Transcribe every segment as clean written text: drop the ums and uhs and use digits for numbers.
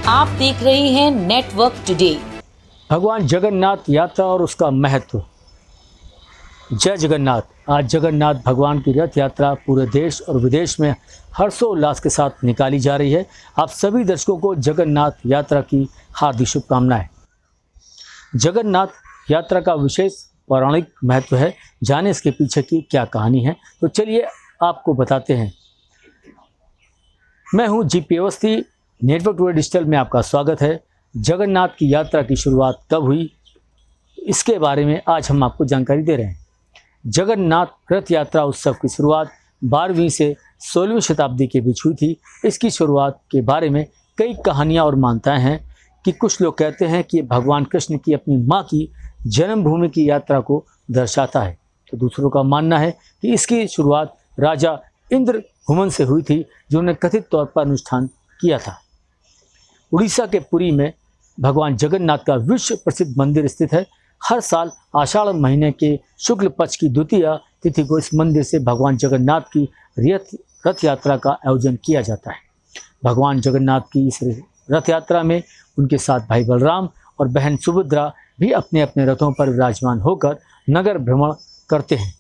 आप देख रहे हैं नेटवर्क टुडे। भगवान जगन्नाथ यात्रा और उसका महत्व। जय जगन्नाथ। आज जगन्नाथ भगवान की रथ यात्रा पूरे देश और विदेश में हर्षोल्लास के साथ निकाली जा रही है। आप सभी दर्शकों को जगन्नाथ यात्रा की हार्दिक शुभकामनाएं। जगन्नाथ यात्रा का विशेष पौराणिक महत्व है। जाने इसके पीछे की क्या कहानी है, तो चलिए आपको बताते हैं। मैं हूं GP Awasthi. Network today digital में आपका स्वागत है। जगन्नाथ की यात्रा की शुरुआत कब हुई, इसके बारे में आज हम आपको जानकारी दे रहे हैं। जगन्नाथ रथ यात्रा उत्सव की शुरुआत 12वीं से 16वीं शताब्दी के बीच हुई थी। इसकी शुरुआत के बारे में कई कहानियां और मान्यताएं हैं कि कुछ लोग कहते हैं कि भगवान कृष्ण की अपनी मां की जन्मभूमि की यात्रा को दर्शाता है, तो दूसरों का मानना है कि इसकी शुरुआत राजा इंद्रहुमन से हुई थी, जिन्होंने कथित तौर पर अनुष्ठान किया था। उड़ीसा के पुरी में भगवान जगन्नाथ का विश्व प्रसिद्ध मंदिर स्थित है। हर साल आषाढ़ महीने के शुक्ल पक्ष की द्वितीय तिथि को इस मंदिर से भगवान जगन्नाथ की रथ यात्रा का आयोजन किया जाता है। भगवान जगन्नाथ की इस रथ यात्रा में उनके साथ भाई बलराम और बहन सुभद्रा भी अपने अपने रथों पर विराजमान होकर नगर भ्रमण करते हैं।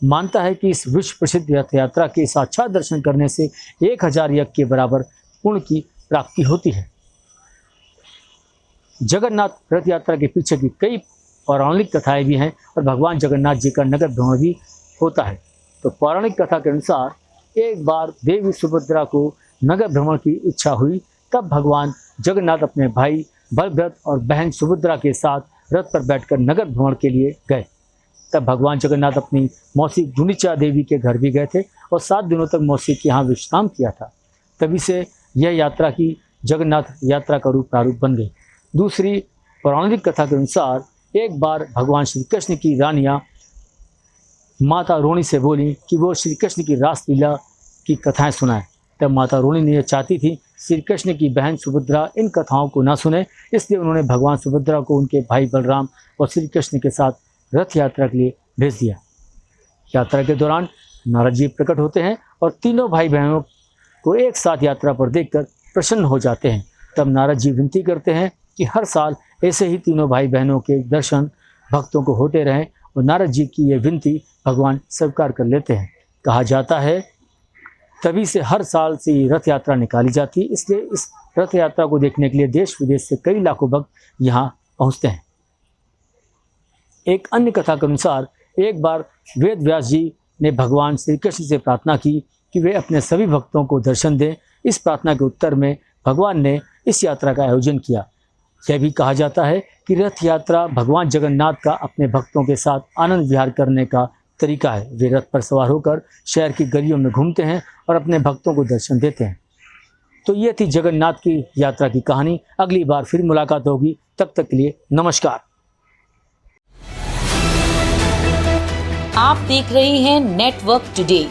मानता है कि इस विश्व प्रसिद्ध रथ यात्रा के साक्षात दर्शन करने से 1000 यज्ञ के बराबर पुण्य की प्राप्ति होती है। जगन्नाथ रथ यात्रा के पीछे की कई पौराणिक कथाएं भी हैं और भगवान जगन्नाथ जी का नगर भ्रमण भी होता है। तो पौराणिक कथा के अनुसार एक बार देवी सुभद्रा को नगर भ्रमण की इच्छा हुई। तब भगवान जगन्नाथ अपने भाई बलभद्र और बहन सुभद्रा के साथ रथ पर बैठकर नगर भ्रमण के लिए गए। तब भगवान जगन्नाथ अपनी मौसी गुंडिचा देवी के घर भी गए थे और 7 दिनों तक मौसी के यहाँ विश्राम किया था। तभी से यह यात्रा की जगन्नाथ यात्रा का प्रारूप बन गई। दूसरी पौराणिक कथा के अनुसार एक बार भगवान श्री कृष्ण की रानियां माता रोहिणी से बोली कि वो श्री कृष्ण की रासलीला की कथाएं सुनाएं। तब माता रोहिणी ने यह चाहती थी श्री कृष्ण की बहन सुभद्रा इन कथाओं को ना सुने, इसलिए उन्होंने भगवान सुभद्रा को उनके भाई बलराम और श्री कृष्ण के साथ रथ यात्रा के लिए भेज दिया। यात्रा के दौरान नारद जी प्रकट होते हैं और तीनों भाई बहनों को एक साथ यात्रा पर देखकर प्रसन्न हो जाते हैं। तब नारद जी विनती करते हैं कि हर साल ऐसे ही तीनों भाई बहनों के दर्शन भक्तों को होते रहें, और नारद जी की ये विनती भगवान स्वीकार कर लेते हैं। कहा जाता है तभी से हर साल से ये रथ यात्रा निकाली जाती है। इसलिए इस रथ यात्रा को देखने के लिए देश विदेश से कई लाखों भक्त यहाँ पहुँचते हैं। एक अन्य कथा के अनुसार एक बार वेद व्यास जी ने भगवान श्री कृष्ण से प्रार्थना की कि वे अपने सभी भक्तों को दर्शन दें। इस प्रार्थना के उत्तर में भगवान ने इस यात्रा का आयोजन किया। यह भी कहा जाता है कि रथ यात्रा भगवान जगन्नाथ का अपने भक्तों के साथ आनंद विहार करने का तरीका है। वे रथ पर सवार होकर शहर की गलियों में घूमते हैं और अपने भक्तों को दर्शन देते हैं। तो ये थी जगन्नाथ की यात्रा की कहानी। अगली बार फिर मुलाकात होगी, तब तक के लिए नमस्कार। आप देख रहे हैं नेटवर्क टुडे।